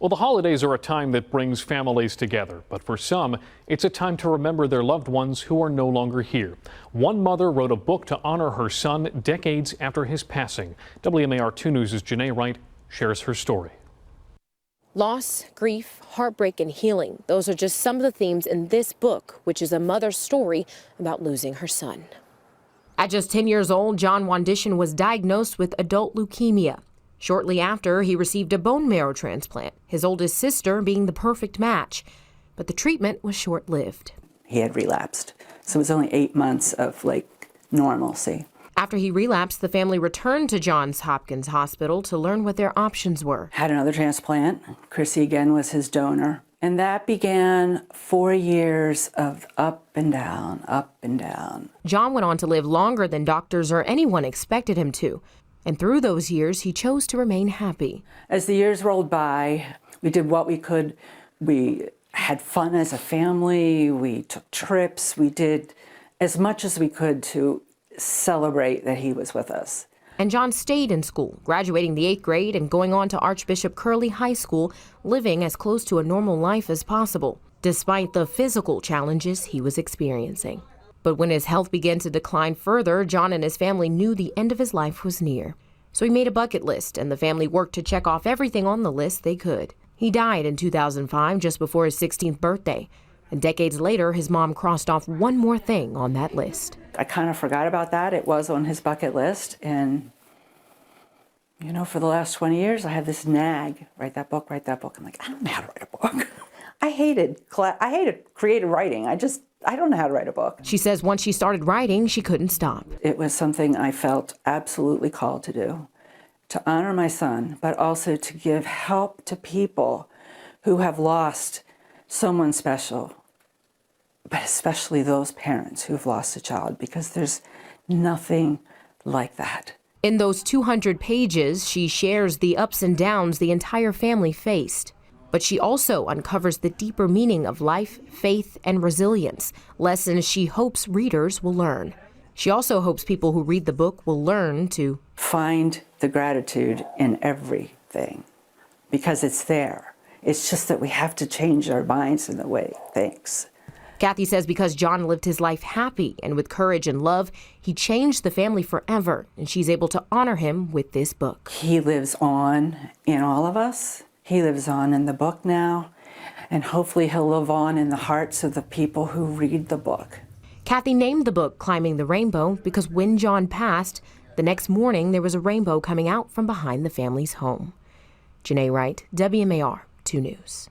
Well, the holidays are a time that brings families together, but for some, it's a time to remember their loved ones who are no longer here. One mother wrote a book to honor her son decades after his passing. WMAR 2 News' Janae Wright shares her story. Loss, grief, heartbreak, and healing. Those are just some of the themes in this book, which is a mother's story about losing her son. At just 10 years old, John Wandishin was diagnosed with adult leukemia. Shortly after, he received a bone marrow transplant, his oldest sister being the perfect match. But the treatment was short-lived. He had relapsed, so it was only 8 months of normalcy. After he relapsed, the family returned to Johns Hopkins Hospital to learn what their options were. Had another transplant. Chrissy again was his donor. And that began 4 years of up and down, up and down. John went on to live longer than doctors or anyone expected him to. And through those years, he chose to remain happy. As the years rolled by, we did what we could. We had fun as a family. We took trips. We did as much as we could to celebrate that he was with us. And John stayed in school, graduating the 8th grade and going on to Archbishop Curley High School, living as close to a normal life as possible, despite the physical challenges he was experiencing. But when his health began to decline further, John and his family knew the end of his life was near. So he made a bucket list, and the family worked to check off everything on the list they could. He died in 2005, just before his 16th birthday. And decades later, his mom crossed off one more thing on that list. I kind of forgot about that. It was on his bucket list. And, for the last 20 years, I have this nag. Write that book, write that book. I'm like, I don't know how to write a book. I hated creative writing. I don't know how to write a book. She says once she started writing, she couldn't stop. It was something I felt absolutely called to do, to honor my son, but also to give help to people who have lost someone special, but especially those parents who've lost a child, because there's nothing like that. In those 200 pages, she shares the ups and downs the entire family faced. But she also uncovers the deeper meaning of life, faith, and resilience, lessons she hopes readers will learn. She also hopes people who read the book will learn to find the gratitude in everything, because it's there. It's just that we have to change our minds in the way it thinks. Kathy says because John lived his life happy and with courage and love, he changed the family forever, and she's able to honor him with this book. He lives on in all of us. He lives on in the book now, and hopefully he'll live on in the hearts of the people who read the book. Kathy named the book Climbing the Rainbow because when John passed, the next morning there was a rainbow coming out from behind the family's home. Janae Wright, WMAR 2 News.